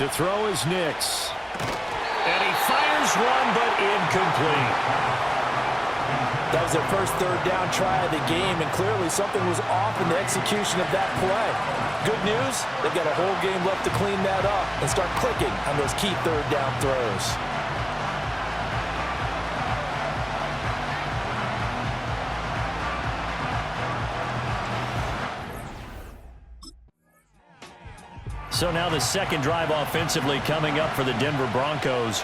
To throw is Nix. And he fires one, but incomplete. That was their first third down try of the game, and clearly something was off in the execution of that play. Good news, they've got a whole game left to clean that up and start clicking on those key third down throws. So now the second drive offensively coming up for the Denver Broncos.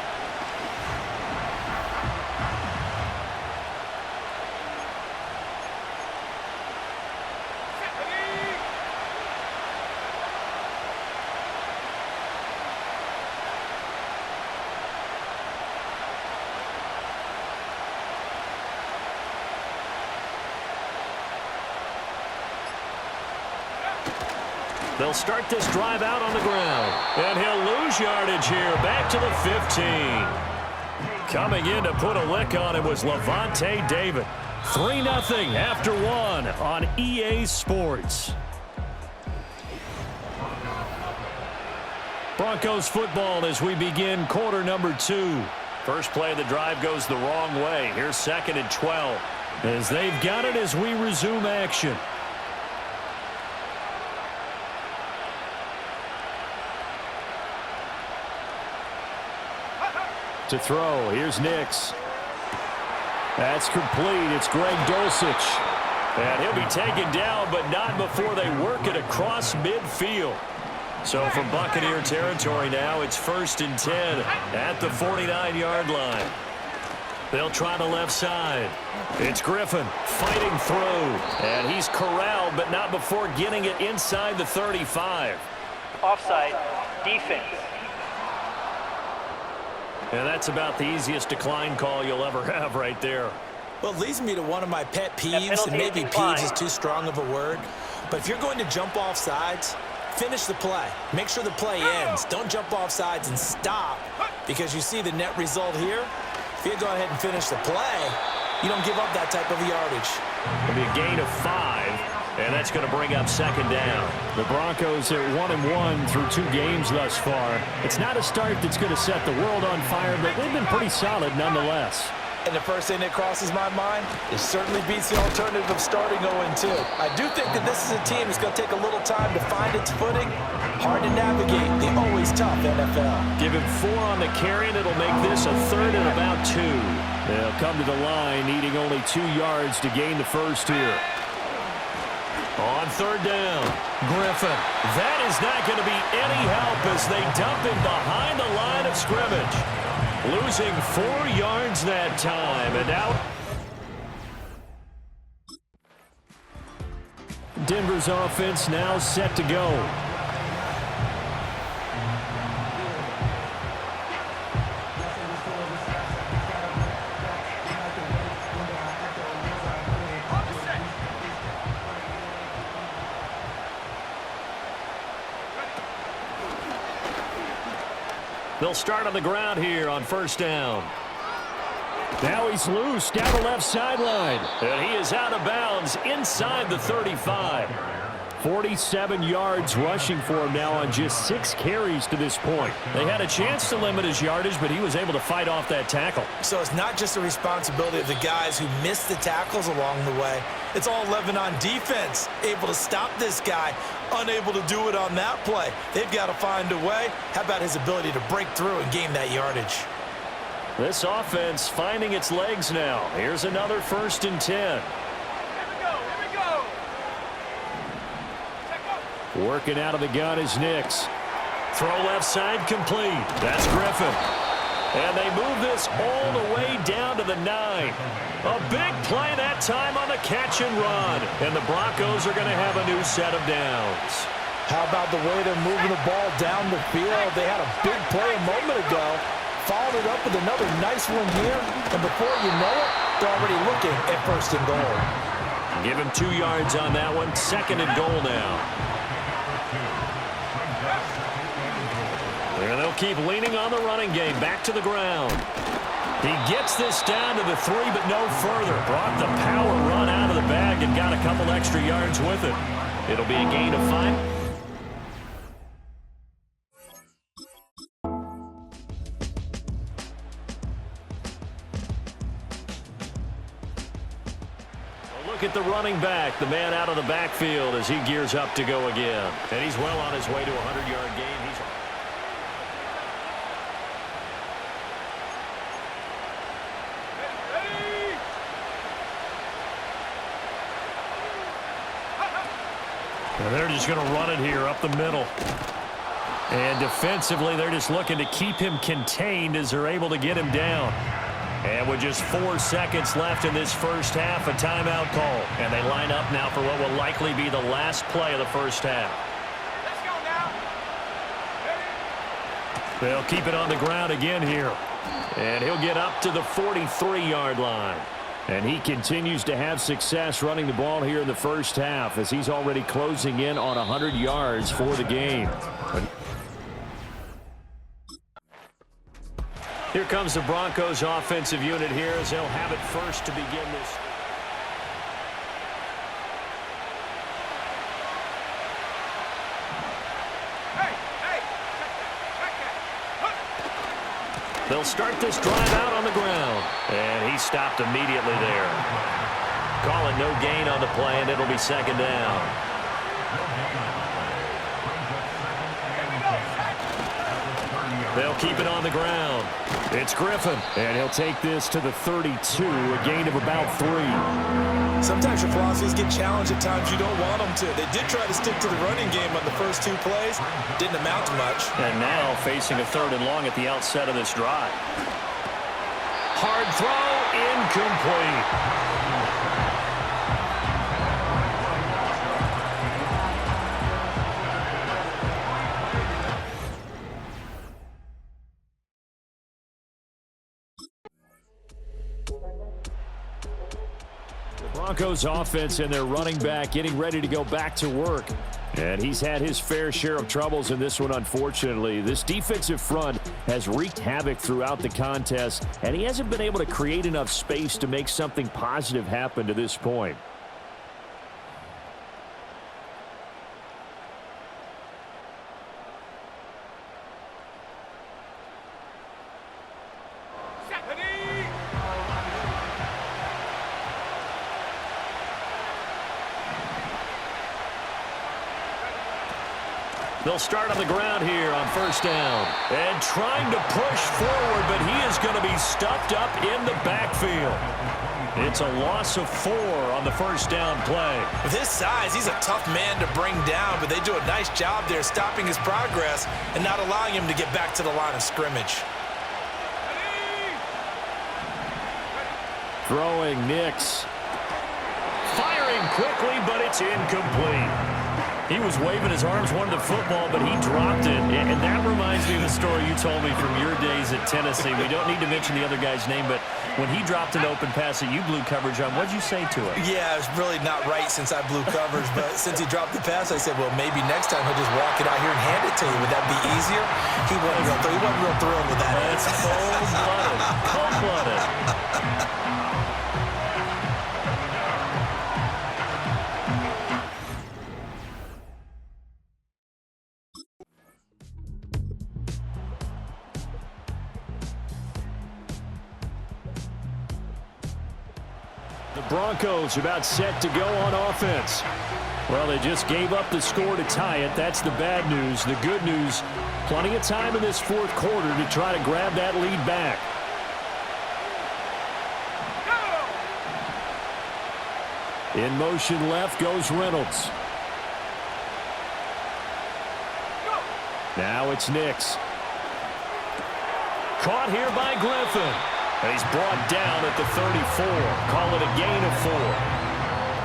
They'll start this drive out on the ground. And he'll lose yardage here. Back to the 15. Coming in to put a lick on it was Lavonte David. 3-0 after one on EA Sports. Broncos football as we begin quarter number 2. First play of the drive goes the wrong way. Here's 2nd and 12. As they've got it as we resume action. To throw, here's Nix. That's complete. It's Greg Dulcich. And he'll be taken down, but not before they work it across midfield. So from Buccaneer territory now, it's 1st and 10 at the 49-yard line. They'll try the left side. It's Griffin fighting through. And he's corralled, but not before getting it inside the 35. Offside, defense. And that's about the easiest decline call you'll ever have right there. Well, it leads me to one of my pet peeves, and maybe peeves is too strong of a word. But if you're going to jump off sides, finish the play. Make sure the play ends. Don't jump off sides and stop, because you see the net result here. If you go ahead and finish the play, you don't give up that type of yardage. It'll be a gain of 5. And that's going to bring up 2nd down. The Broncos are 1-1 through 2 games thus far. It's not a start that's going to set the world on fire, but they've been pretty solid nonetheless. And the first thing that crosses my mind, it certainly beats the alternative of starting 0-2. I do think that this is a team that's going to take a little time to find its footing. Hard to navigate the always tough NFL. Give him 4 on the carry, and it'll make this a 3rd and about 2. They'll come to the line needing only 2 yards to gain the first here. On 3rd down, Griffin. That is not going to be any help as they dump him behind the line of scrimmage. Losing 4 yards that time. And now Denver's offense now set to go. They'll start on the ground here on 1st down. Now he's loose down the left sideline. And he is out of bounds inside the 35. 47 yards rushing for him now on just 6 carries to this point. They had a chance to limit his yardage, but he was able to fight off that tackle. So it's not just the responsibility of the guys who missed the tackles along the way. It's all 11 on defense, able to stop this guy, unable to do it on that play. They've got to find a way. How about his ability to break through and gain that yardage? This offense finding its legs now. Here's another 1st and 10. Working out of the gun is Nix. Throw left side complete. That's Griffin. And they move this all the way down to the 9. A big play that time on the catch and run. And the Broncos are going to have a new set of downs. How about the way they're moving the ball down the field? They had a big play a moment ago. Followed it up with another nice one here. And before you know it, they're already looking at 1st and goal. Give him 2 yards on that one. 2nd and goal now. And they'll keep leaning on the running game. Back to the ground. He gets this down to the 3, but no further. Brought the power run out of the bag and got a couple extra yards with it. It'll be a gain of 5. look at the running back, the man out of the backfield as he gears up to go again. And he's well on his way to a 100-yard gain. And they're just going to run it here up the middle. And defensively, they're just looking to keep him contained as they're able to get him down. And with just 4 seconds left in this first half, a timeout call. And they line up now for what will likely be the last play of the first half. Let's go now. They'll keep it on the ground again here. And he'll get up to the 43-yard line. And he continues to have success running the ball here in the first half as he's already closing in on 100 yards for the game. Here comes the Broncos offensive unit here as they'll have it first to begin this. They'll start this drive out on the ground. And he stopped immediately there. Calling no gain on the play, and it'll be second down. They'll keep it on the ground. It's Griffin, and he'll take this to the 32, a gain of about 3. Sometimes your philosophies get challenged at times you don't want them to. They did try to stick to the running game on the first 2 plays. Didn't amount to much. And now facing a 3rd and long at the outset of this drive. Hard throw, incomplete. Broncos offense and their running back getting ready to go back to work. And he's had his fair share of troubles in this one, unfortunately. This defensive front has wreaked havoc throughout the contest, and he hasn't been able to create enough space to make something positive happen to this point. They'll start on the ground here on first down. And trying to push forward, but he is going to be stuffed up in the backfield. It's a loss of 4 on the first down play. With his size, he's a tough man to bring down, but they do a nice job there stopping his progress and not allowing him to get back to the line of scrimmage. Throwing Nix. Firing quickly, but it's incomplete. He was waving his arms, wanted the football, but he dropped it. And that reminds me of the story you told me from your days at Tennessee. We don't need to mention the other guy's name, but when he dropped an open pass that you blew coverage on, what'd you say to it? Yeah, it's really not right since I blew coverage, but since he dropped the pass, I said, well, maybe next time he'll just walk it out here and hand it to you. Would that be easier? He wasn't real thrilled with that. That's cold-blooded. Cold-blooded. The Broncos are about set to go on offense. Well, they just gave up the score to tie it. That's the bad news. The good news, plenty of time in this 4th quarter to try to grab that lead back. In motion left goes Reynolds. Now it's Nix. Caught here by Griffin. He's brought down at the 34. Call it a gain of 4.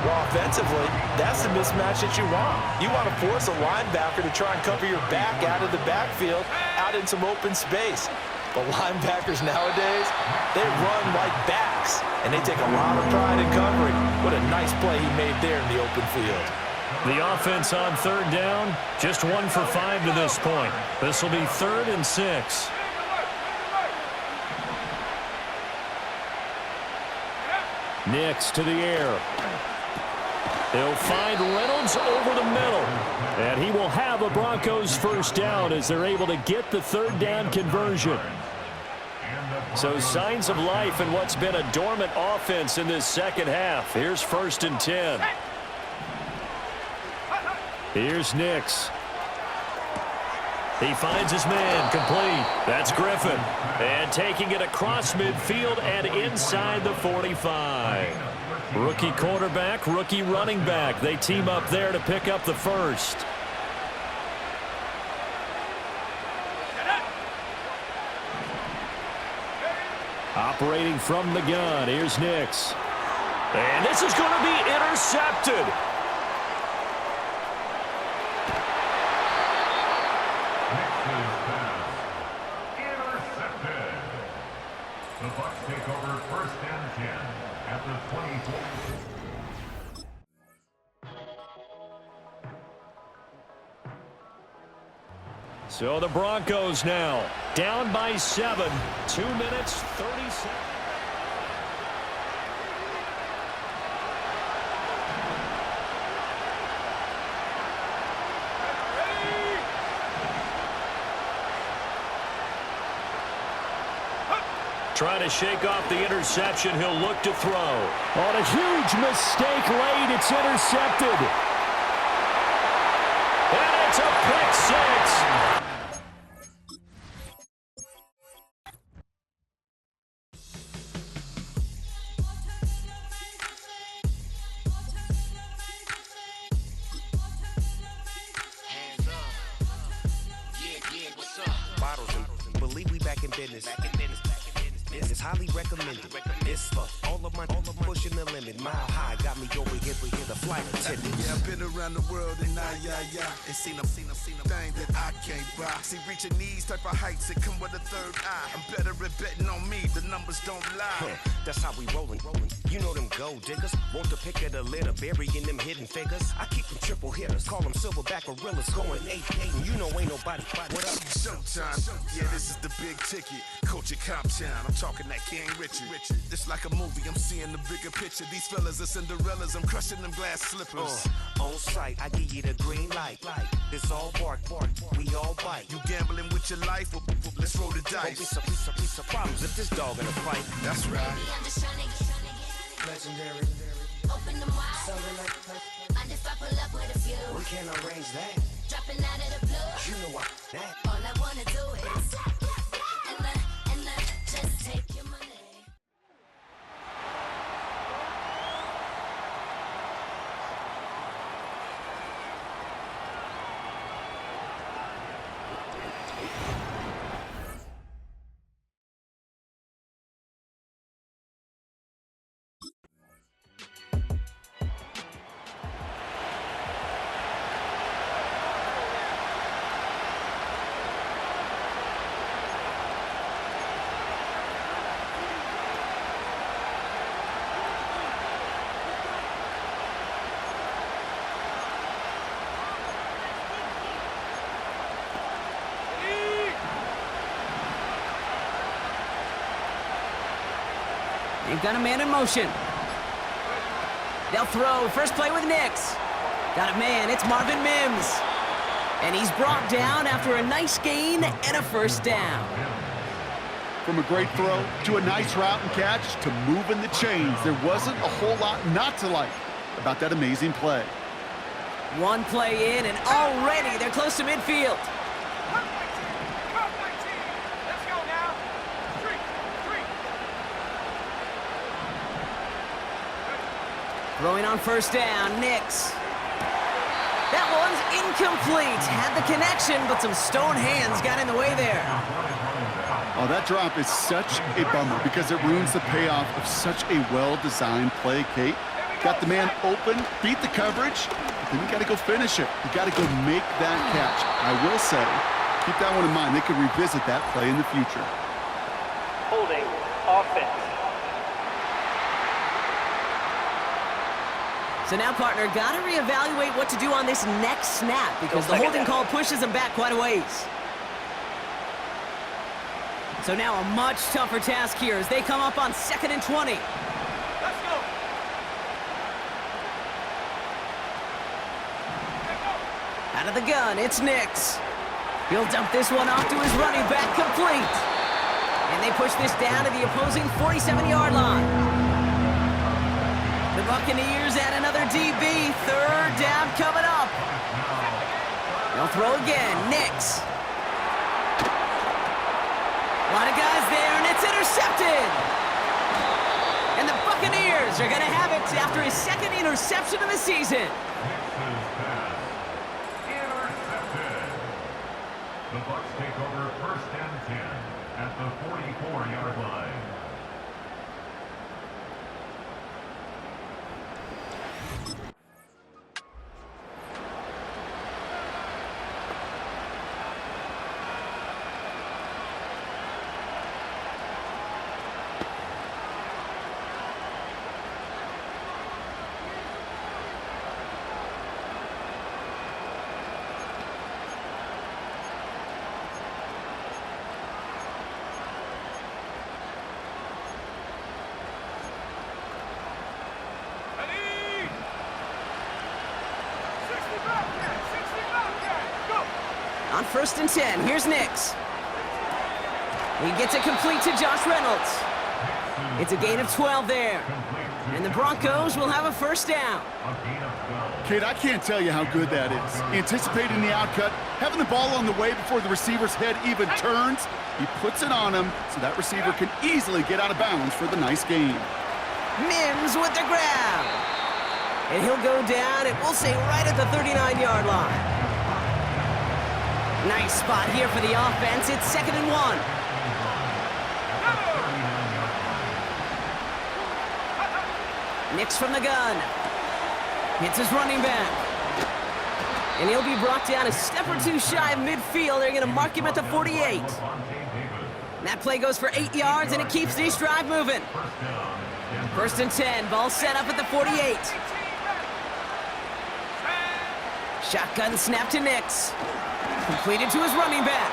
Well, offensively, that's the mismatch that you want. You want to force a linebacker to try and cover your back out of the backfield, out in some open space. But linebackers nowadays, they run like backs, and they take a lot of pride in covering. What a nice play he made there in the open field. The offense on 3rd down, just 1 for 5 to this point. This will be 3rd and 6. Nix to the air. They'll find Reynolds over the middle. And he will have a Broncos first down as they're able to get the 3rd down conversion. So signs of life in what's been a dormant offense in this second half. Here's 1st and 10. Here's Nix. He finds his man, complete. That's Griffin. And taking it across midfield and inside the 45. Rookie quarterback, rookie running back. They team up there to pick up the first. Operating from the gun, here's Nix. And this is going to be intercepted. The Bucs take over 1st and 10 at the 24. So the Broncos now down by 7. 2 minutes, 30 seconds. Trying to shake off the interception. He'll look to throw. On a huge mistake late. It's intercepted. And it's a pick 6. Believe we back in business. It's highly recommended. It's for all of my pushing the limit. Mile high got me over here for the flight attendant. Yeah, I've been around the world and and seen them thing that I can't buy. See, reaching these type of heights, it come with a third eye. I'm better at betting on me, the numbers don't lie. That's how we rollin'. You know them gold diggers. Want the pick of the litter, burying them hidden figures. I keep them triple hitters, call them silverback gorillas, going 8-8, and you know ain't nobody. What up? Showtime. Yeah, this is the big ticket. Coach at Comptown. I'm talking that King Richard. It's like a movie. I'm seeing the bigger picture. These fellas are Cinderellas. I'm crushing them glass slippers. On sight, I give you the green light. It's all bark. We all bite. You gambling with your life? Well, let's roll the dice. Don't be some problems if this dog in a fight. That's right. Legendary. Open them wide. Something like that. If I pull up with a few. We can't arrange that. Dropping out of the blue. You know what? That. All I wanna do is and just take your money. They've got a man in motion. They'll throw. First play with Nix. Got a man. It's Marvin Mims. And he's brought down after a nice gain and a first down. From a great throw to a nice route and catch to moving the chains, there wasn't a whole lot not to like about that amazing play. One play in, and already they're close to midfield. Throwing on first down, Nix. That one's incomplete. Had the connection, but some stone hands got in the way there. Oh, that drop is such a bummer because it ruins the payoff of such a well-designed play, Kate. Got the man open, beat the coverage, but then you got to go finish it. You got to go make that catch. I will say, keep that one in mind. They could revisit that play in the future. Holding offense. So now, partner, got to reevaluate what to do on this next snap because the holding call pushes them back quite a ways. So now a much tougher task here as they come up on 2nd and 20. Let's go. Out of the gun, it's Nix. He'll dump this one off to his running back, complete. And they push this down to the opposing 47-yard line. The Buccaneers add another DB. Third down coming up. They'll throw again. Nix. A lot of guys there, and it's intercepted. And the Buccaneers are going to have it after his second interception of the season. Intercepted. The Bucs take over first and 10 at the 44-yard line. On first and 10, here's Nix. He gets it complete to Josh Reynolds. It's a gain of 12 there. And the Broncos will have a first down. Kate, I can't tell you how good that is. Anticipating the outcut, having the ball on the way before the receiver's head even turns. He puts it on him so that receiver can easily get out of bounds for the nice gain. Mims with the grab. And he'll go down, and we'll say right at the 39-yard line. Nice spot here for the offense. It's 2nd and 1. Nix from the gun. Hits his running back. And he'll be brought down a step or two shy of midfield. They're going to mark him at the 48. And that play goes for 8 yards, and it keeps this drive moving. First and 10. Ball set up at the 48. Shotgun snap to Nix. Completed to his running back.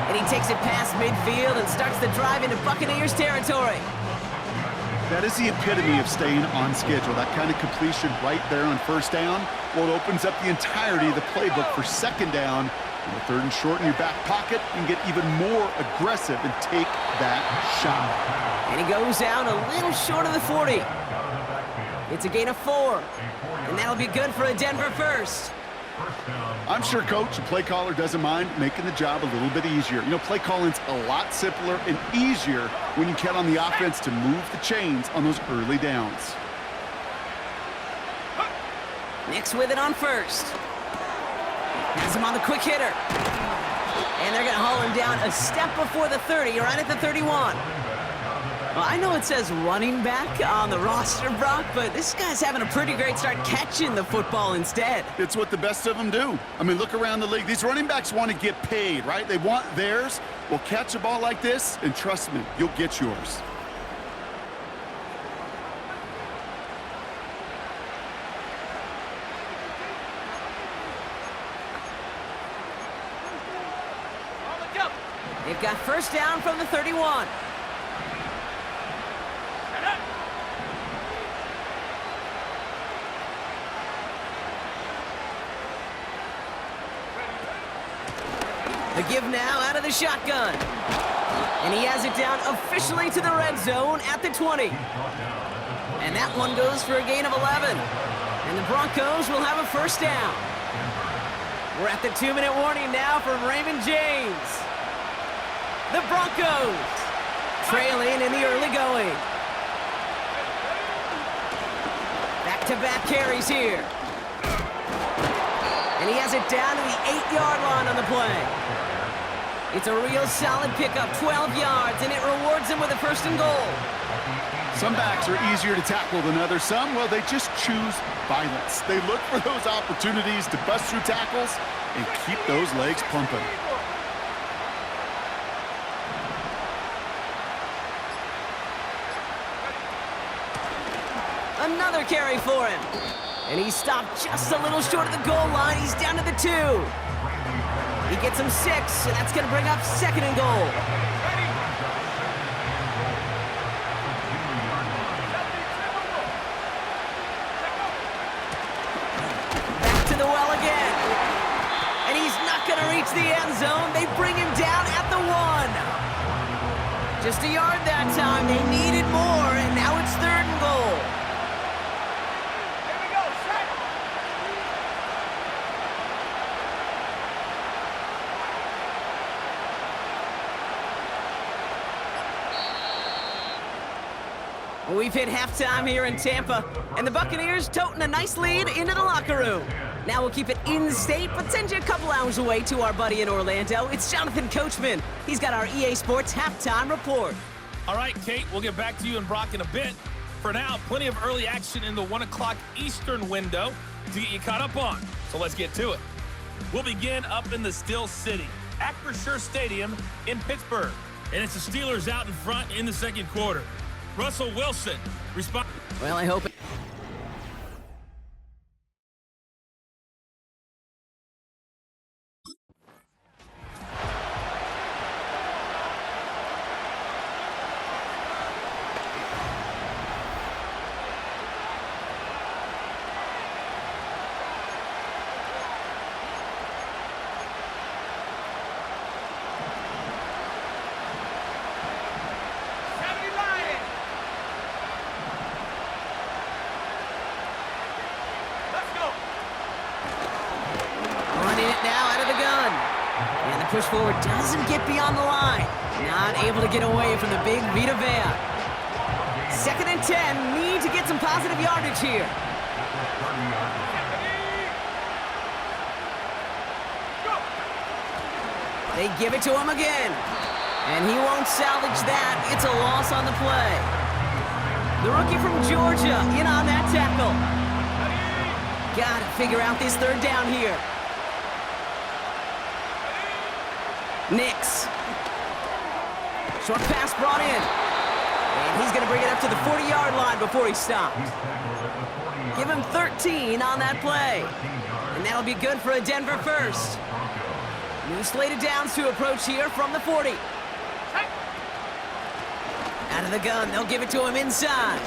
And he takes it past midfield and starts the drive into Buccaneers territory. That is the epitome of staying on schedule. That kind of completion right there on first down. Well, it opens up the entirety of the playbook for second down. And the 3rd and short in your back pocket, you can get even more aggressive and take that shot. And he goes out a little short of the 40. It's a gain of 4. And that'll be good for a Denver first. I'm sure coach and play caller doesn't mind making the job a little bit easier. You know, play calling's a lot simpler and easier when you count on the offense to move the chains on those early downs. Nix with it on first. Has him on the quick hitter. And they're going to haul him down a step before the 30, right at the 31. Well, I know it says running back on the roster, Brock, but this guy's having a pretty great start catching the football instead. It's what the best of them do. I mean, look around the league. These running backs want to get paid, right? They want theirs. Well, catch a ball like this, and trust me, you'll get yours. They've got first down from the 31. The give now out of the shotgun. And he has it down officially to the red zone at the 20. And that one goes for a gain of 11. And the Broncos will have a first down. We're at the 2-minute warning now from Raymond James. The Broncos trailing in the early going. Back-to-back carries here. And he has it down to the 8-yard line on the play. It's a real solid pickup, 12 yards, and it rewards him with a first and goal. Some backs are easier to tackle than others. Some, well, they just choose violence. They look for those opportunities to bust through tackles and keep those legs pumping. Another carry for him. And he stopped just a little short of the goal line. He's down to the 2. He gets him 6, and that's going to bring up 2nd and goal. Back to the well again. And he's not going to reach the end zone. They bring him down at the 1. Just a yard that time. They needed more, and now it's 3rd and goal. Here we go, set. We've hit halftime here in Tampa, and the Buccaneers toting a nice lead into the locker room. Now we'll keep it in-state, but send you a couple hours away to our buddy in Orlando. It's Jonathan Coachman. He's got our EA Sports halftime report. All right, Kate, we'll get back to you and Brock in a bit. For now, plenty of early action in the 1 o'clock Eastern window to get you caught up on. So let's get to it. We'll begin up in the Steel City, Acrisure Stadium in Pittsburgh. And it's the Steelers out in front in the 2nd quarter. Russell Wilson responds. Well, I hope it. Push forward, doesn't get beyond the line. Not able to get away from the big Vita Vea. 2nd and 10, need to get some positive yardage here. They give it to him again. And he won't salvage that. It's a loss on the play. The rookie from Georgia in on that tackle. Got to figure out this 3rd down here. Nix. Short pass brought in. And he's going to bring it up to the 40-yard line before he stopped. Give him 13 on that play. And that'll be good for a Denver first. New slated downs to approach here from the 40. Out of the gun, they'll give it to him inside.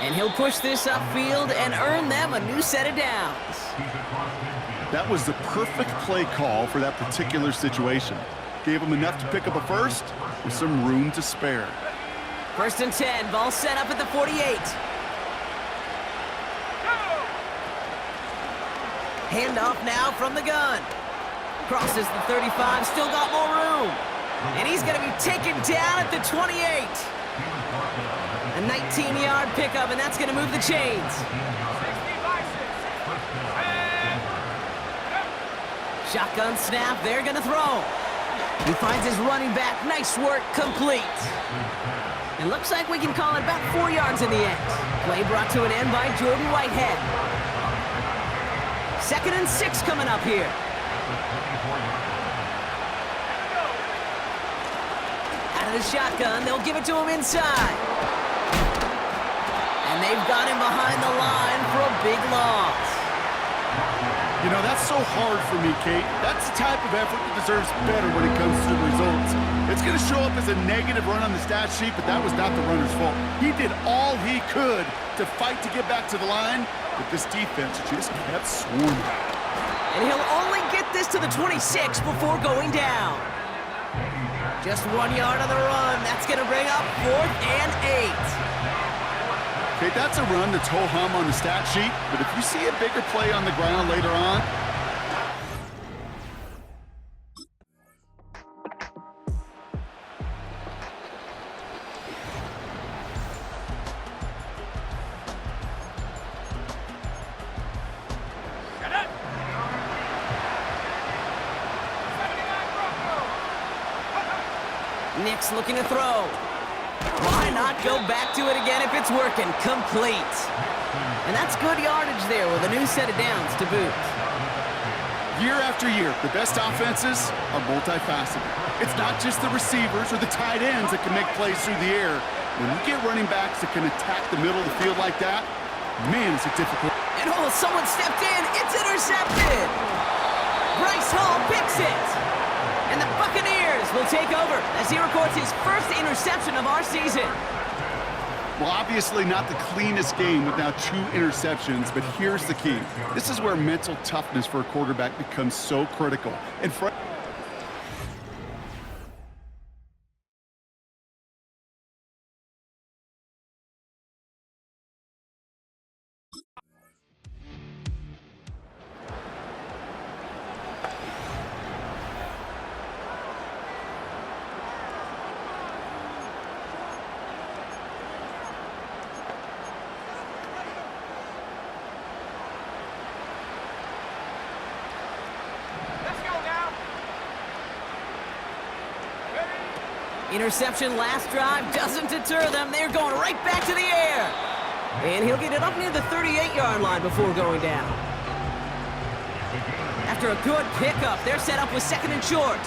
And he'll push this upfield and earn them a new set of downs. That was the perfect play call for that particular situation. Gave him enough to pick up a first with some room to spare. 1st and 10, ball set up at the 48. Handoff now from the gun. Crosses the 35, still got more room. And he's going to be taken down at the 28. A 19-yard pickup, and that's going to move the chains. Shotgun snap, they're going to throw. He finds his running back. Nice work, complete. It looks like we can call it about 4 yards in the end. Play brought to an end by Jordan Whitehead. 2nd and 6 coming up here. Out of the shotgun, they'll give it to him inside. And they've got him behind the line for a big loss. You know, that's so hard for me, Kate. That's the type of effort that deserves better when it comes to the results. It's going to show up as a negative run on the stat sheet, but that was not the runner's fault. He did all he could to fight to get back to the line, but this defense just kept swarming. And he'll only get this to the 26 before going down. Just 1 yard on the run. That's going to bring up 4th and 8. Okay, that's a run that's ho-hum on the stat sheet, but if you see a bigger play on the ground later on, Nix looking to throw. Why not go back to it again if it's working? Complete. And that's good yardage there with a new set of downs to boot. Year after year, the best offenses are multifaceted. It's not just the receivers or the tight ends that can make plays through the air. When you get running backs that can attack the middle of the field like that, man, is it difficult. And oh, someone stepped in. It's intercepted. Bryce Hall picks it. And the Buccaneers will take over as he records his first interception of our season. Well, obviously not the cleanest game with now 2 interceptions, but here's the key. This is where mental toughness for a quarterback becomes so critical. And Interception last drive doesn't deter them. They're going right back to the air. And he'll get it up near the 38-yard line before going down. After a good pickup, they're set up with 2nd and short.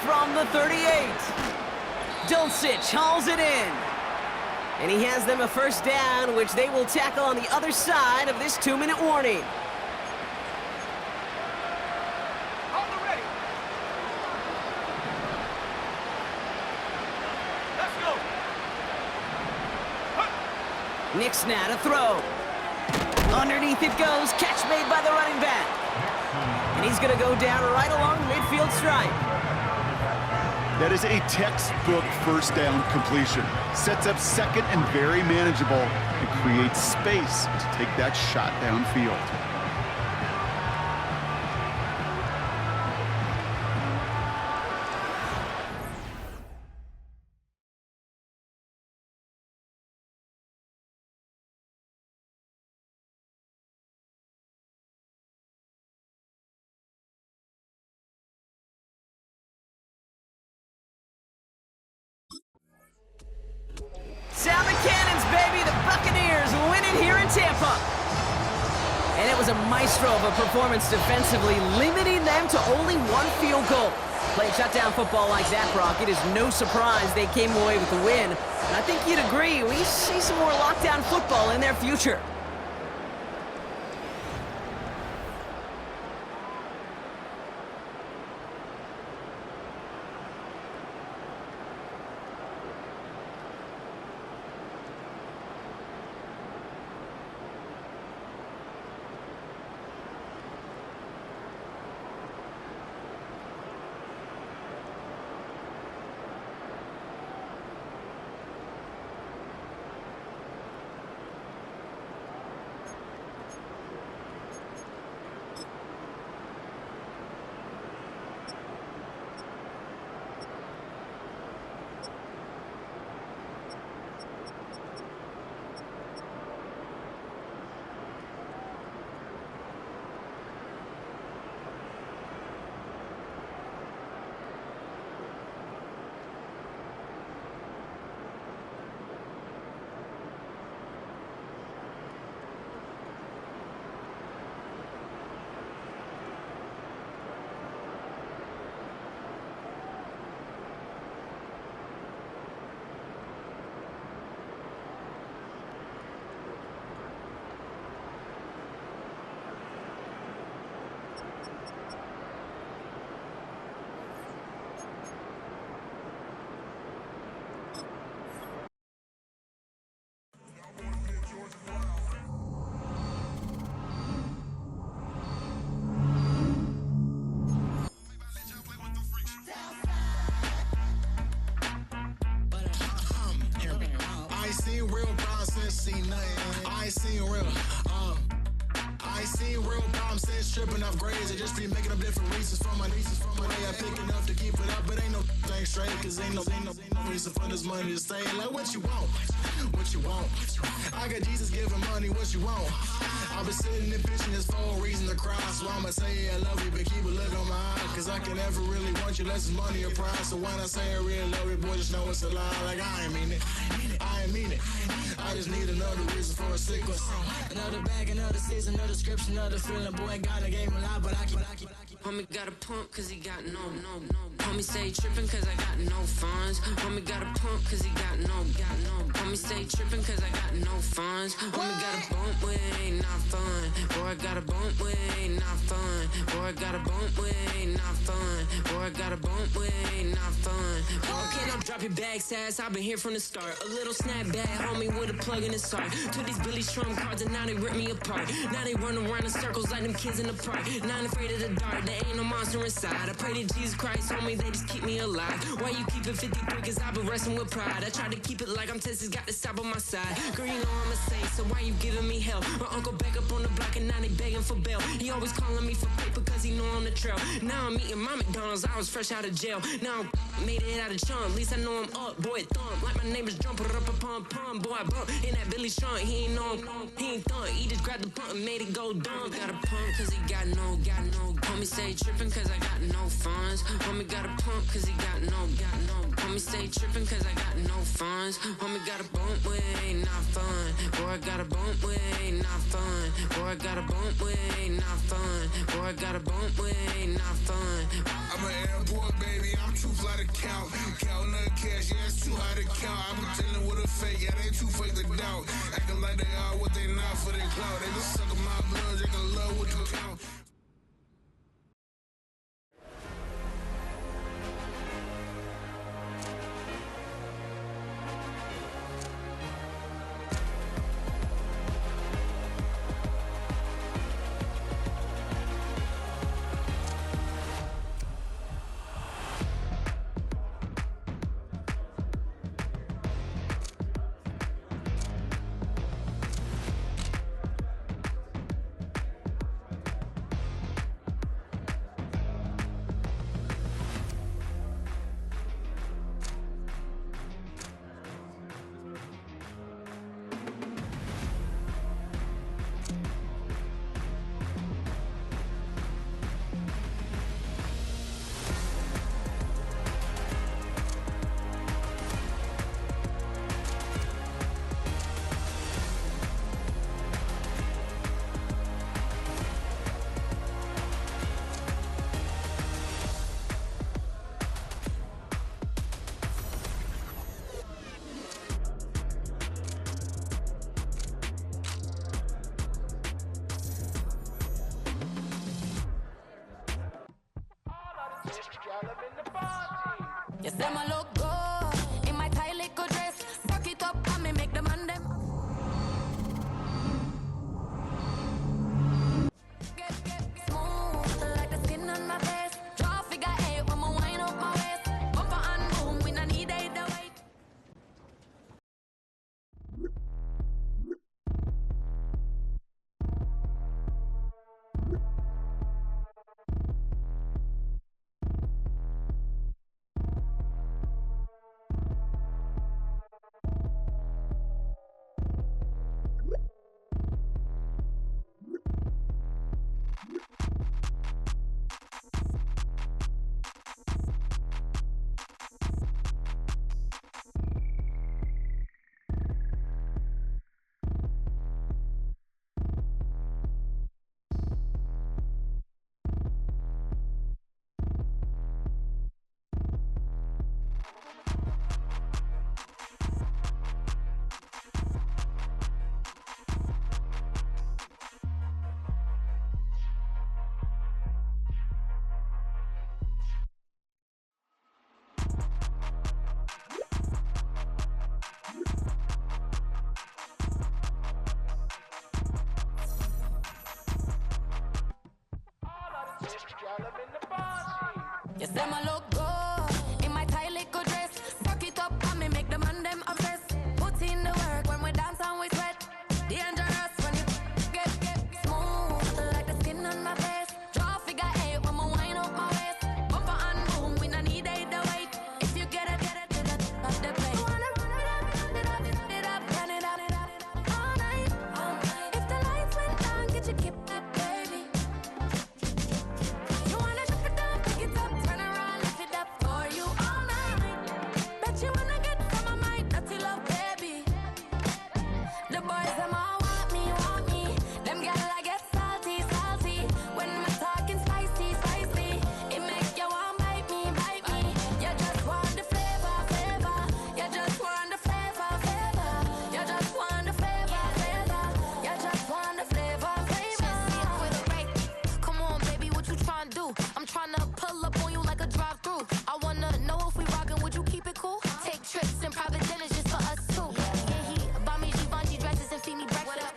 From the 38, Dulcich hauls it in. And he has them a 1st down, which they will tackle on the other side of this 2-minute warning. Nick's now to throw. Underneath it goes. Catch made by the running back. And he's going to go down right along the midfield stripe. That is a textbook 1st down completion. Sets up 2nd and very manageable and creates space to take that shot downfield. Sound the cannons, baby! The Buccaneers win it here in Tampa. And it was a maestro of a performance defensively, limiting them to only 1 field goal. Playing shutdown football like that, Brock, it is no surprise they came away with the win. And I think you'd agree, we see some more lockdown football in their future. Tripping off grades, I just be making up different reasons for my nieces. From my way I pick enough to keep it up, but ain't no thing straight, cause ain't no reason for this money to stay. Like what you want, what you want. I got Jesus giving money, what you want. I've been sitting and pitching this for a reason to cry. So I'ma say I love you, but keep a look on my eye. Cause I can never really want you unless it's money or pride. So when I say I really love you, boy, just know it's a lie. Like I ain't mean it, I ain't mean it. I just need another reason for a sequence. Another bag, another season, another description, another feeling. Boy, God, I gave him a lot, but I keep. Homie got a pump cause he got no. Homie stay trippin' cause I got no funds. Homie got a pump cause he got no. Homie stay trippin' cause I got no funds. Homie got a bump with it ain't not fun. Boy, I got a bump with it ain't not fun. Boy, I got a bump with it ain't not fun. Boy, I got a bump with it ain't not fun. Okay, now drop your bag, sass. I've been here from the start. A little snapback, homie, with a plug in his heart. Took these Billy Strum cards and now they rip me apart. Now they run around in circles like them kids in the park. Not afraid of the dark, there ain't no monster inside. I pray to Jesus Christ, homie, they just keep me alive. Why you keep it 53? Cause I've been wrestling with pride. I try to keep it like I'm Texas, got the stop on my side. Girl, you know I'm a saint, so why you giving me hell? My uncle back up on the block and now they begging for bail. He always calling me for paper cause he he know I'm the trail. Now I'm eating my McDonald's, I was fresh out of jail. Now I made it out of chum, at least I know I'm up, boy, thump. Like my name is Drum, put it up a pum pum. Boy, I bump in that Billy Strong, he ain't know him, he ain't thump. He just grabbed the pump and made it go dumb. Got a pump cause he got no. Homie say trippin' cause I got no funds. Homie got a pump cause he got no. Homie say trippin' cause I got no funds. Homie got a bump with ain't not fun. Boy, I got a bump with ain't not fun. Boy, I got a bump with ain't not fun. Boy, I got a bump with ain't not fun. I'm an airport baby, I'm too fly to count. Counting the cash, yeah, it's too high to count. I'm dealing with a fake, yeah, they too fake to doubt. Acting like they are what they not for their clout. They just suckin' my blood, they can love what you count. You say my look good in my tight little dress. Rock it up and me make the man them. Get smooth like the skin on my face. Draw figure eight when I wind up my waist. Bumper and boom, we no need it the wait. You say my look good in my tight little dress. Rock it up and me make the man them obsessed. Put in the work when we dance and we sweat. Dangerous when you get smooth like the skin on my face. Draw figure eight when I wind up my waist. Bumper and boom, we no need it the wait. If you get it, off the plate. You wanna run it up, turn it up all night. If the lights went down, get your kip up, baby. You wanna drop it down, pick it up, turn around, lift it up for you all night. Bet you wanna get some of my dirty love, baby. The boys them all want me. Them gyal I get salty. When me talking spicy. It make you want bite me. You just want the flavor. You just want the flavor. You just want the flavor. You just want the flavor. With a right. Come on, baby, what you tryna do? I'm tryna pull up on you like a drive-through. I wanna know if we rockin', would you keep it cool? Take trips and private dinners just for us two. Yeah, he buy me Givenchy dresses and feed me breakfast.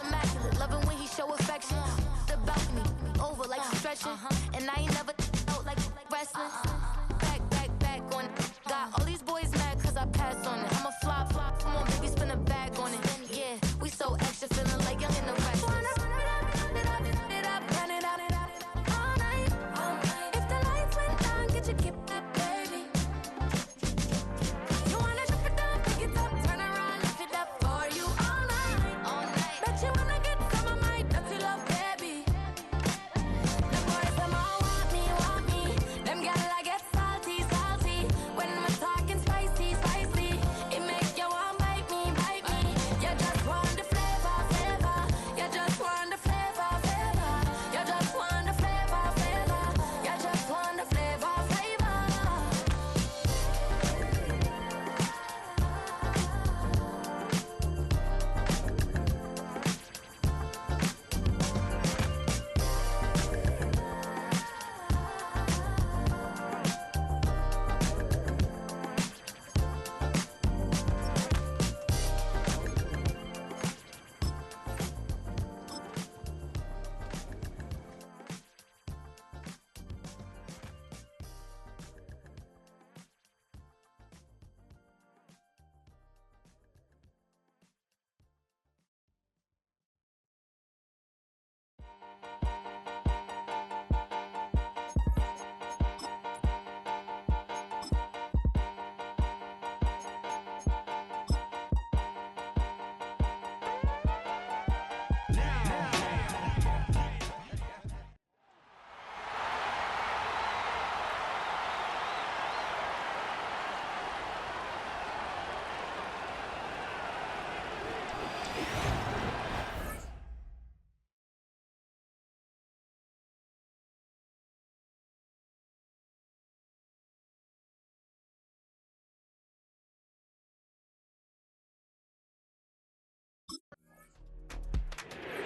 Immaculate, loving when he show affection. The balcony, over like you stretching. And I ain't never out like wrestling. Back on it. Got all these boys mad cause I passed on it. I'm a flop. Come on, baby, spin a bag on it. Yeah, we so extra, feeling like young and the rest. Wanna run it up, turn it up all night.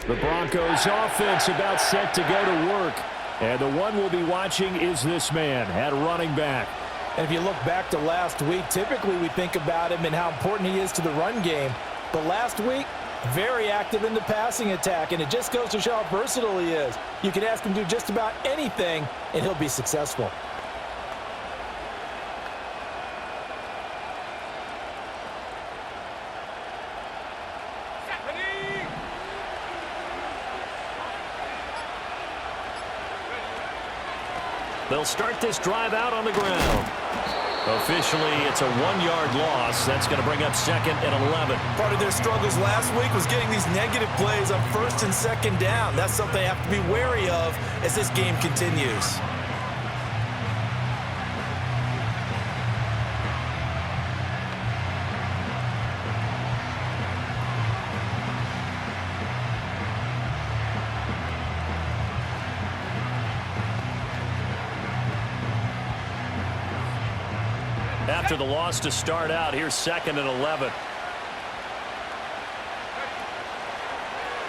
The Broncos offense about set to go to work. And the one we'll be watching is this man at running back. And if you look back to last week, typically we think about him and how important he is to the run game. But last week, very active in the passing attack, and it just goes to show how versatile he is. You can ask him to do just about anything, and he'll be successful. They'll start this drive out on the ground. Officially, it's a 1-yard loss. That's going to bring up 2nd and 11. Part of their struggles last week was getting these negative plays on 1st and 2nd down. That's something they have to be wary of as this game continues. After the loss to start out, here's 2nd and 11.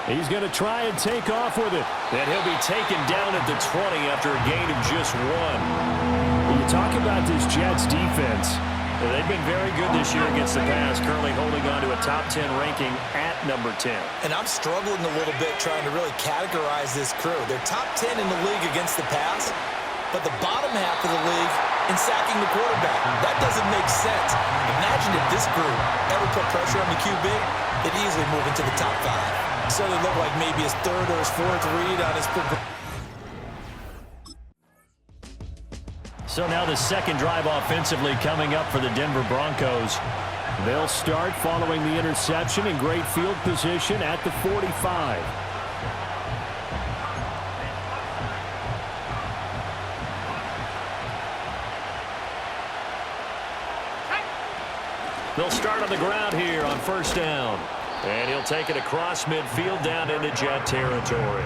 He's going to try and take off with it. And he'll be taken down at the 20 after a gain of just 1. When you talk about this Jets defense, they've been very good this year against the pass, currently holding on to a top 10 ranking at number 10. And I'm struggling a little bit trying to really categorize this crew. They're top 10 in the league against the pass, but the bottom half of the league in sacking the quarterback. That doesn't make sense. Imagine if this group ever put pressure on the QB, they'd easily move into the top 5. So they look like maybe his 3rd or his 4th read on his progression. So now the 2nd drive offensively coming up for the Denver Broncos. They'll start following the interception in great field position at the 45. They'll start on the ground here on 1st down. And he'll take it across midfield down into Jet territory.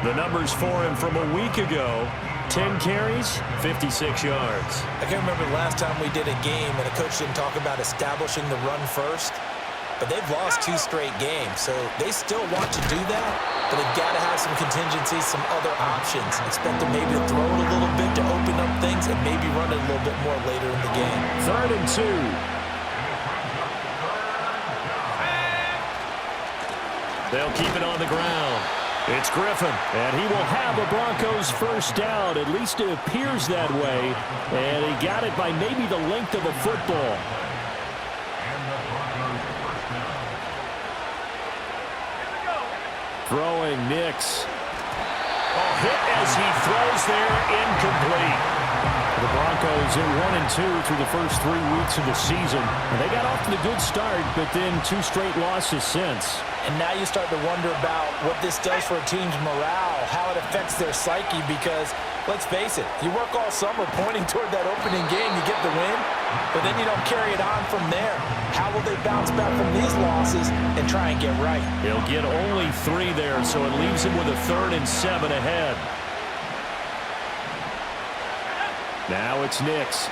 The numbers for him from a week ago, 10 carries, 56 yards. I can't remember the last time we did a game and a coach didn't talk about establishing the run first. But they've lost 2 straight games, so they still want to do that, but they've got to have some contingencies, some other options. Expect them maybe to throw it a little bit to open up things and maybe run it a little bit more later in the game. 3rd and 2. They'll keep it on the ground. It's Griffin, and he will have a Broncos 1st down. At least it appears that way, and he got it by maybe the length of a football. Throwing Nix. Oh, hit as he throws there, incomplete. The Broncos in 1-2 through the first 3 weeks of the season. And they got off to a good start, but then 2 straight losses since. And now you start to wonder about what this does for a team's morale, how it affects their psyche, because let's face it, you work all summer pointing toward that opening game, you get the win, but then you don't carry it on from there. How will they bounce back from these losses and try and get right? He'll get only 3 there, so it leaves him with a 3rd and 7 ahead. Now it's Nix.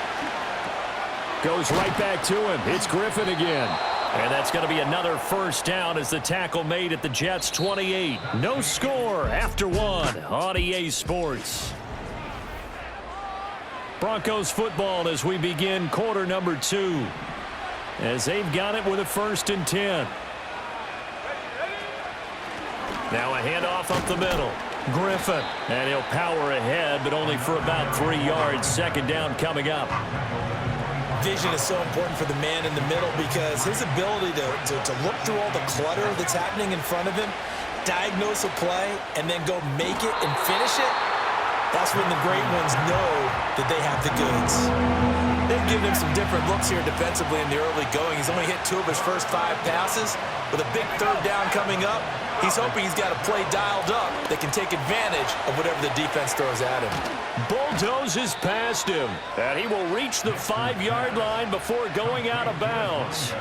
Goes right back to him. It's Griffin again. And that's going to be another 1st down as the tackle made at the Jets' 28. No score after 1 on EA Sports. Broncos football as we begin quarter number 2. As they've got it with a 1st and 10. Now a handoff up the middle. Griffin. And he'll power ahead, but only for about 3 yards. 2nd down coming up. Vision is so important for the man in the middle because his ability to look through all the clutter that's happening in front of him, diagnose a play, and then go make it and finish it, that's when the great ones know that they have the goods. They've given him some different looks here defensively in the early going. He's only hit 2 of his first 5 passes. With a big 3rd down coming up, he's hoping he's got a play dialed up that can take advantage of whatever the defense throws at him. Bulldozes past him, and he will reach the 5-yard line before going out of bounds.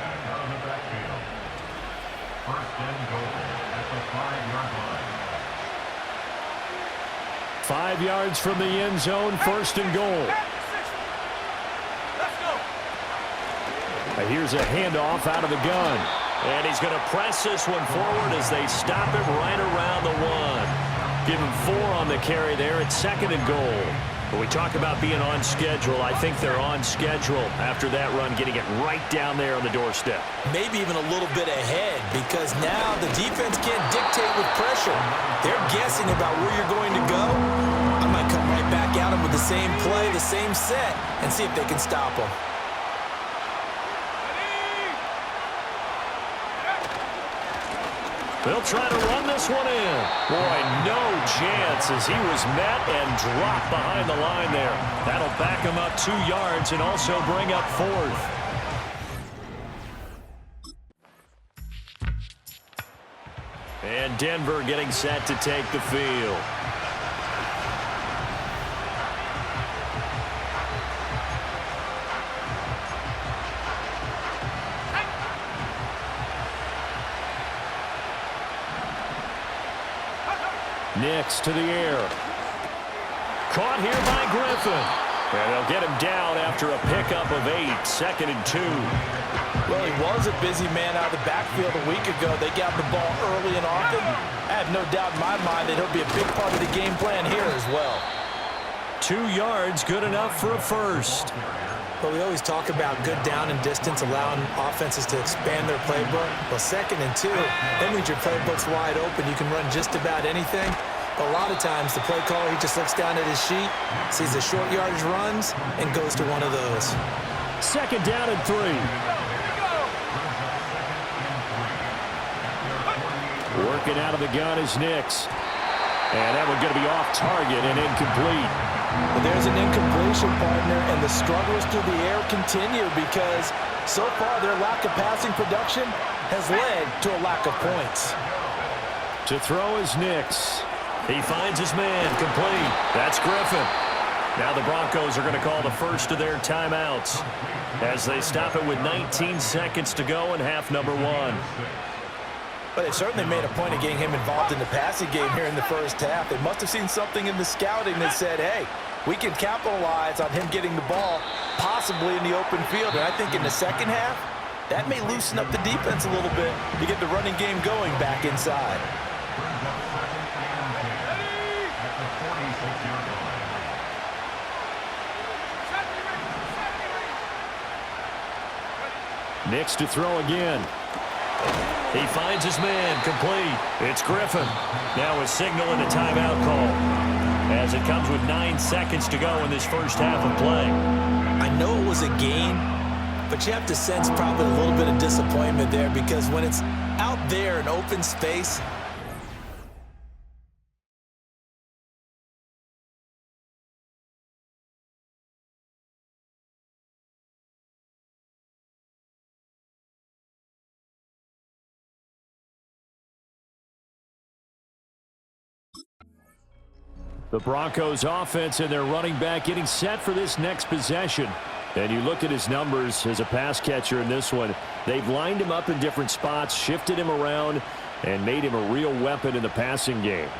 5 yards from the end zone, 1st and goal. Here's a handoff out of the gun. And he's going to press this one forward as they stop it right around the 1. Give him 4 on the carry there. It's 2nd and goal. When we talk about being on schedule, I think they're on schedule after that run, getting it right down there on the doorstep. Maybe even a little bit ahead, because now the defense can't dictate with pressure. They're guessing about where you're going to go. I might come right back at them with the same play, the same set, and see if they can stop them. They'll try to run this one in. Boy, no chance as he was met and dropped behind the line there. That'll back him up 2 yards and also bring up 4th. And Denver getting set to take the field. Nix to the air. Caught here by Griffin. And they'll get him down after a pickup of 8. 2nd and 2. Well, he was a busy man out of the backfield a week ago. They got the ball early and often. I have no doubt in my mind that he'll be a big part of the game plan here as well. 2 yards, good enough for a first. But we always talk about good down and distance, allowing offenses to expand their playbook. Well, 2nd and 2, that means your playbook's wide open. You can run just about anything. But a lot of times, the play caller, he just looks down at his sheet, sees the short yardage runs, and goes to one of those. 2nd down and 3. Working out of the gun is Nix. And that one's going to be off target and incomplete. But there's an incompletion, partner, and the struggles through the air continue because so far their lack of passing production has led to a lack of points. To throw is Nix. He finds his man, complete. That's Griffin. Now the Broncos are going to call the first of their timeouts as they stop it with 19 seconds to go in half number 1. But they certainly made a point of getting him involved in the passing game here in the first half. They must have seen something in the scouting that said, hey, we can capitalize on him getting the ball possibly in the open field. And I think in the second half, that may loosen up the defense a little bit to get the running game going back inside. Nix to throw again. He finds his man, complete. It's Griffin. Now is signaling a timeout call as it comes with 9 seconds to go in this first half of play. I know it was a gain, but you have to sense probably a little bit of disappointment there because when it's out there in open space, the Broncos offense and their running back getting set for this next possession. And you look at his numbers as a pass catcher in this one. They've lined him up in different spots, shifted him around, and made him a real weapon in the passing game.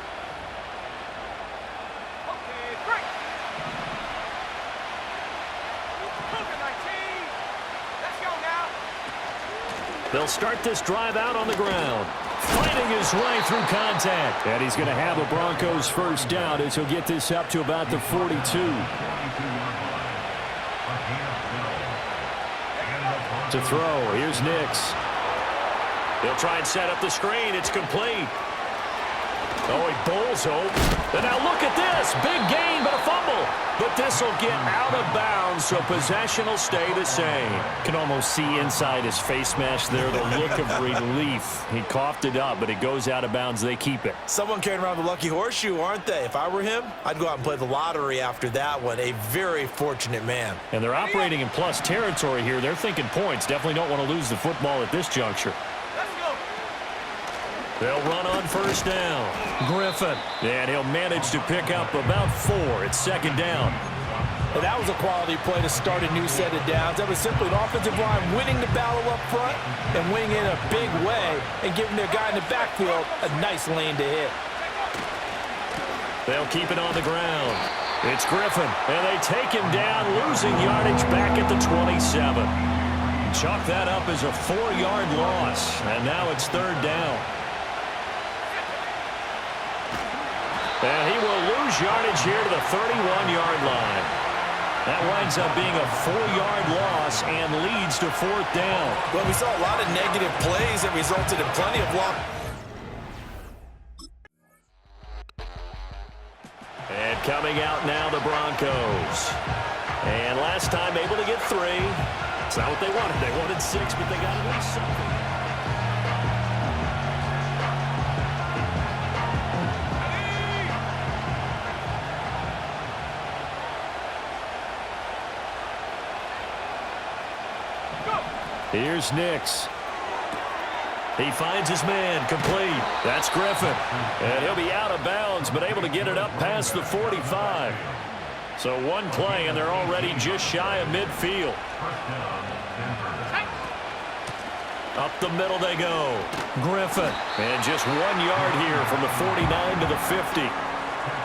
They'll start this drive out on the ground. Fighting his way through contact. And he's going to have a Broncos first down as he'll get this up to about the 42. To throw, here's Nix. He'll try and set up the screen. It's complete. Oh, he bowls hope. And now look at this. Big gain, but a fumble. But this will get out of bounds, so possession will stay the same. Can almost see inside his face mask there the look of relief. He coughed it up, but it goes out of bounds. They keep it. Someone carrying around the lucky horseshoe, aren't they? If I were him, I'd go out and play the lottery after that one. A very fortunate man. And they're operating in plus territory here. They're thinking points. Definitely don't want to lose the football at this juncture. They'll run on first down. Griffin. And he'll manage to pick up about 4. It's second down. Well, that was a quality play to start a new set of downs. That was simply an offensive line winning the battle up front and winning in a big way and giving their guy in the backfield a nice lane to hit. They'll keep it on the ground. It's Griffin, and they take him down, losing yardage back at the 27. Chalk that up as a 4-yard loss, and now it's third down. And he will lose yardage here to the 31-yard line. That winds up being a 4-yard loss and leads to fourth down. Well, we saw a lot of negative plays that resulted in plenty of loss. And coming out now, the Broncos. And last time able to get 3. It's not what they wanted. They wanted 6, but they got at least something. Here's Nix. He finds his man, complete. That's Griffin. And he'll be out of bounds, but able to get it up past the 45. So one play, and they're already just shy of midfield. Up the middle they go. Griffin. And just 1 yard here from the 49 to the 50.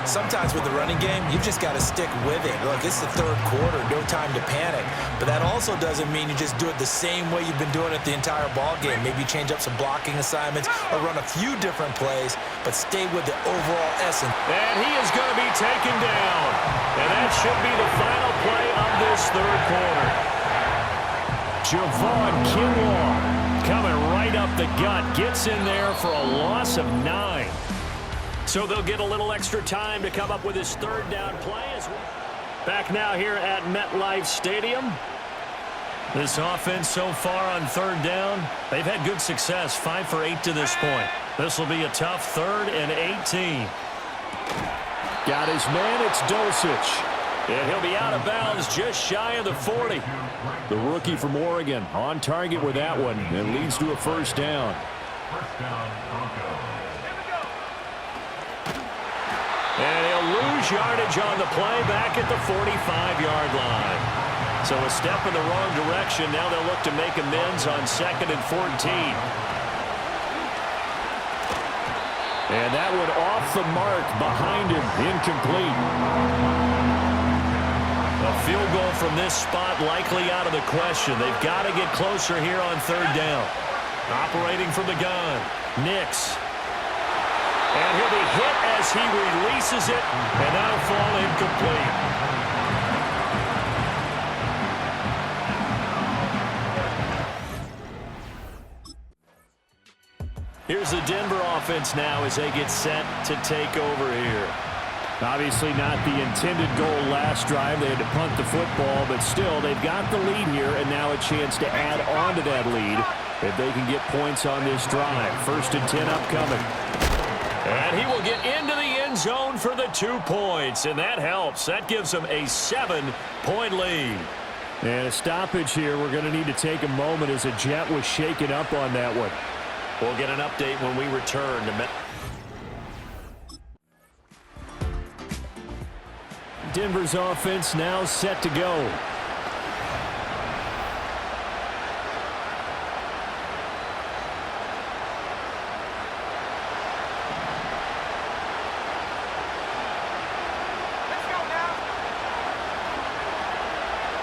Sometimes with the running game, you've just got to stick with it. Look, it's the third quarter, no time to panic. But that also doesn't mean you just do it the same way you've been doing it the entire ball game. Maybe change up some blocking assignments or run a few different plays, but stay with the overall essence. And he is going to be taken down. And that should be the final play of this third quarter. Javon Kinlaw coming right up the gut. Gets in there for a loss of 9. So they'll get a little extra time to come up with his third down play. Back now here at MetLife Stadium. This offense so far on third down, they've had good success, 5 for 8 to this point. This will be a tough 3rd and 18. Got his man, it's Dulcich. And he'll be out of bounds just shy of the 40. The rookie from Oregon on target with that one. It leads to a first down. First down, Broncos. And he'll lose yardage on the play back at the 45-yard line. So a step in the wrong direction. Now they'll look to make amends on 2nd and 14. And that one off the mark behind him, incomplete. A field goal from this spot likely out of the question. They've got to get closer here on third down. Operating from the gun, Nix. And he'll be hit as he releases it, and that'll fall incomplete. Here's the Denver offense now as they get set to take over here. Obviously not the intended goal last drive. They had to punt the football, but still, they've got the lead here, and now a chance to add on to that lead if they can get points on this drive. 1st and 10 upcoming. And he will get into the end zone for the 2 points, and that helps. That gives them a 7-point lead. And a stoppage here. We're going to need to take a moment as a Jet was shaken up on that one. We'll get an update when we return to Denver's offense now set to go.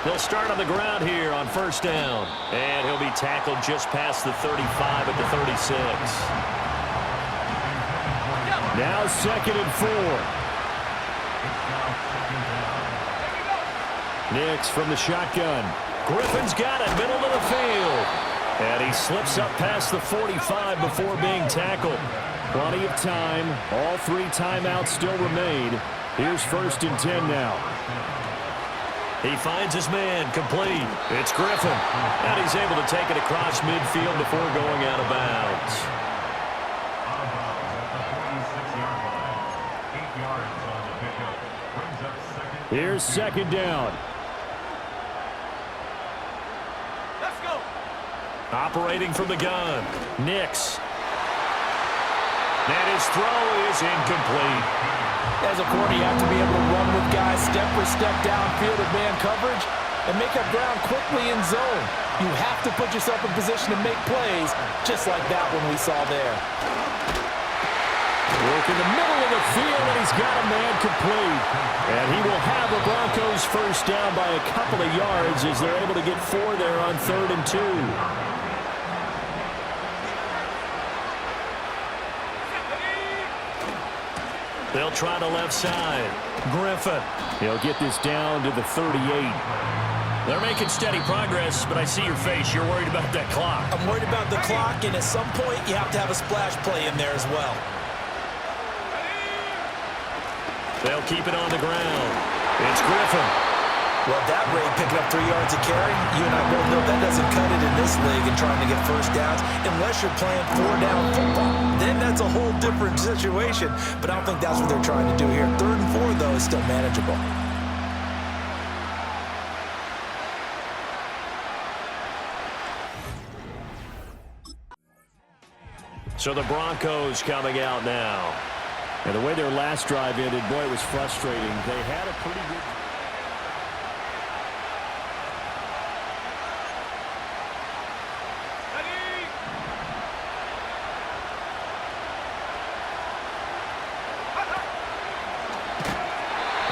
They'll start on the ground here on first down. And he'll be tackled just past the 35 at the 36. Now 2nd and 4. Nix from the shotgun. Griffin's got it, middle of the field. And he slips up past the 45 before being tackled. Plenty of time. All 3 timeouts still remain. Here's 1st and 10 now. He finds his man, complete. It's Griffin. And he's able to take it across midfield before going out of bounds. Here's 2nd down. Let's go. Operating from the gun, Nix. And his throw is incomplete. As a corner, you have to be able to run with guys step for step downfield in man coverage and make up ground quickly in zone. You have to put yourself in position to make plays, just like that one we saw there. Work in the middle of the field, and he's got a man complete. And he will have the Broncos first down by a couple of yards as they're able to get 4 there on 3rd and 2. They'll try the left side. Griffin. He'll get this down to the 38. They're making steady progress, but I see your face. You're worried about that clock. I'm worried about the clock, and at some point, you have to have a splash play in there as well. They'll keep it on the ground. It's Griffin. Well, that rate picking up 3 yards a carry, you and I both know that doesn't cut it in this league and trying to get first downs unless you're playing 4-down football. Then that's a whole different situation, but I don't think that's what they're trying to do here. 3rd and 4, though, is still manageable. So the Broncos coming out now. And the way their last drive ended, boy, it was frustrating. They had a pretty good...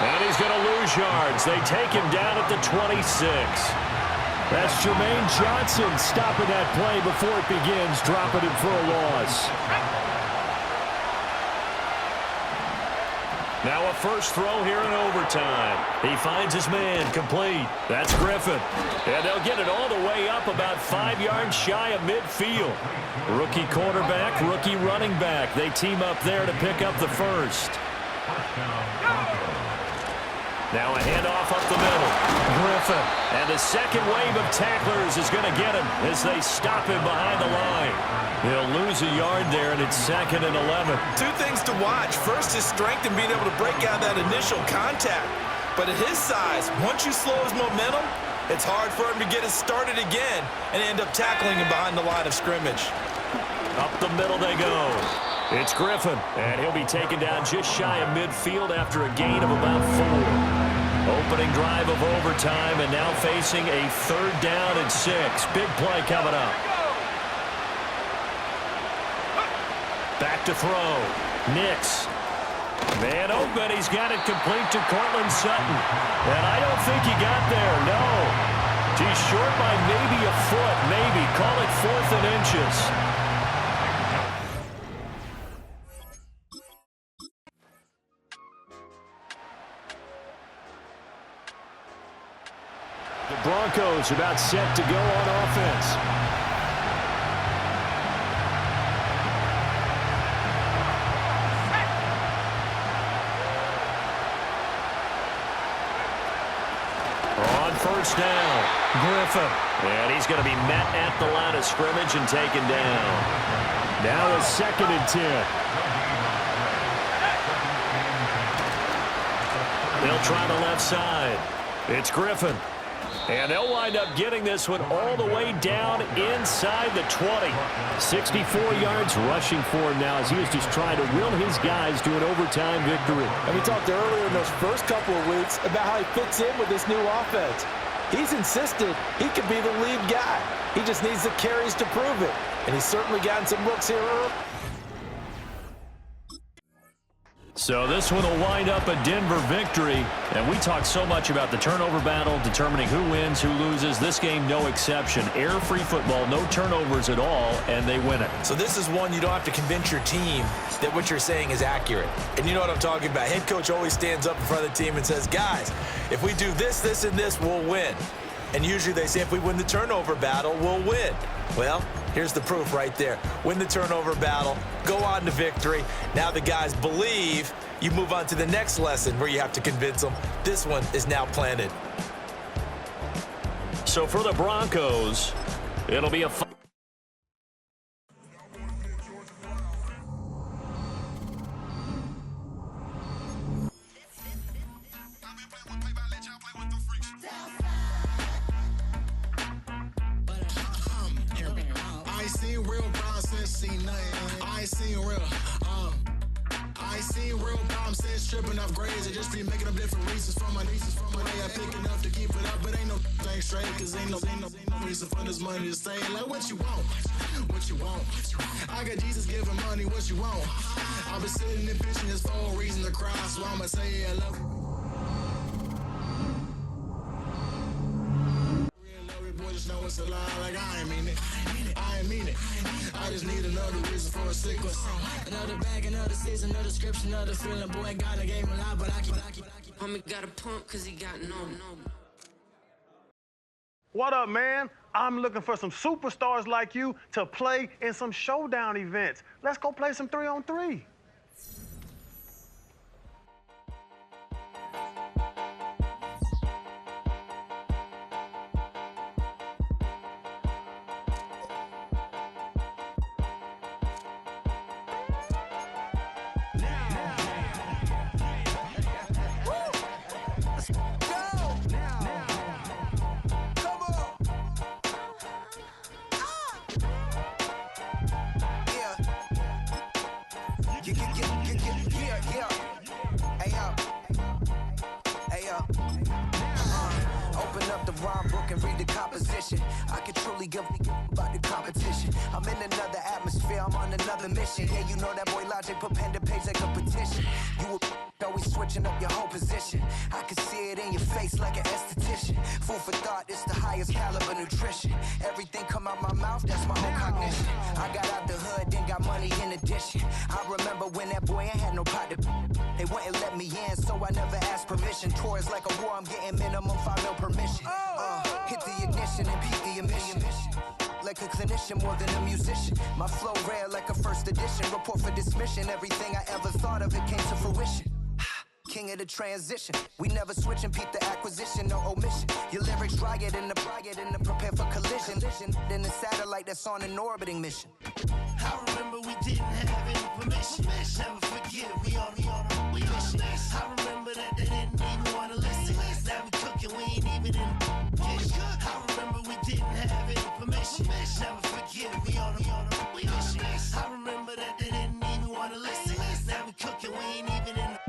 And he's going to lose yards. They take him down at the 26. That's Jermaine Johnson stopping that play before it begins, dropping him for a loss. Now a first throw here in overtime. He finds his man, complete. That's Griffin. And they'll get it all the way up about 5 yards shy of midfield. Rookie quarterback, rookie running back. They team up there to pick up the first. Now a handoff up the middle. Griffin. And the second wave of tacklers is going to get him as they stop him behind the line. He'll lose a yard there, and it's 2nd and 11. 2 things to watch. First, his strength in being able to break out that initial contact. But at his size, once you slow his momentum, it's hard for him to get it started again and end up tackling him behind the line of scrimmage. Up the middle they go. It's Griffin, and he'll be taken down just shy of midfield after a gain of about 4. Opening drive of overtime, and now facing a 3rd down and 6. Big play coming up. Back to throw. Nix. Man open. He's got it complete to Cortland Sutton. And I don't think he got there. No. He's short by maybe a foot. Maybe. Call it 4th and inches. The Broncos about set to go on offense. On first down, Griffin. And he's going to be met at the line of scrimmage and taken down. Now a 2nd and 10. They'll try the left side. It's Griffin. And they'll wind up getting this one all the way down inside the 20. 64 yards rushing for him now as he was just trying to will his guys to an overtime victory. And we talked earlier in those first couple of weeks about how he fits in with this new offense. He's insisted he could be the lead guy. He just needs the carries to prove it. And he's certainly gotten some looks here early. So this one will wind up a Denver victory. And we talk so much about the turnover battle, determining who wins, who loses. This game, no exception. Error-free football, no turnovers at all, and they win it. So this is one you don't have to convince your team that what you're saying is accurate. And you know what I'm talking about. Head coach always stands up in front of the team and says, guys, if we do this, this, and this, we'll win. And usually they say if we win the turnover battle, we'll win. Well, here's the proof right there. Win the turnover battle, go on to victory. Now the guys believe. You move on to the next lesson where you have to convince them. This one is now planted. So for the Broncos, it'll be a I ain't seen real problems since seen nothing. I ain't seen real. I ain't seen real problems since tripping off grades. I just be making up different reasons for my nieces. From my day I pick enough to keep it up, but ain't no thing straight. Cause ain't no reason for this money to stay. Like what you want, what you want. I got Jesus giving money, what you want. I've been sitting and pitching this for a reason to cry, so I'ma say I love you. a lie like I ain't mean it. I ain't mean it. I just need another reason for a sequence. Another bag, another season, another description, another feeling. Boy, God, I gave him a lot, but I keep. Homie got a pump cause he got no. What up, man? I'm looking for some superstars like you to play in some showdown events. Let's go play some 3-on-3. Open up the rhyme book and read the composition. I can truly give about the competition. I'm in another atmosphere, I'm on another mission. Yeah, you know that boy Logic put pen to page like a petition. You always switching up your whole position. I can see it in your face like an esthetician. Food for thought, it's the highest caliber nutrition. Everything come out my mouth, that's my own cognition. I got out the hood, then got money in addition. I remember when that boy ain't had no pot to. They wouldn't let me in, so I never asked permission. Tours like a war, I'm getting minimum 5 mil permission. Hit the ignition and beat the emission. Like a clinician more than a musician. My flow rare like a first edition. Report for dismission. Everything I ever thought of, it came to fruition. King of the transition. We never switch and peep the acquisition, no omission. Your lyrics dry it in the prepare for collision. Then the satellite that's on an orbiting mission. I remember we didn't have any permission. Never forget, we on a mission. I remember that they didn't even want to listen. Now we cooking, we ain't even in the kitchen. I remember we didn't have any permission. Never forget, we on a mission. I remember that they didn't even want to listen. Now we cooking, we ain't even in the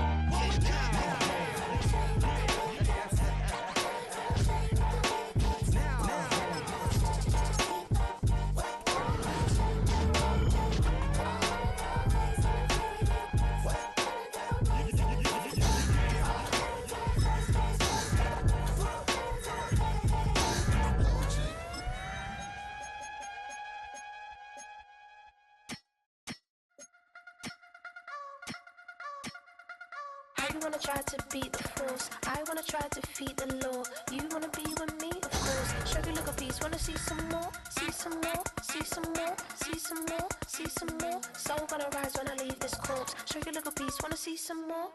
You wanna try to beat the force, I wanna try to defeat the law. You wanna be with me, of course. Show you look a piece, wanna see some more, see some more, see some more, see some more, see some more. Soul gonna rise when I leave this corpse. Show you look a piece, wanna see some more.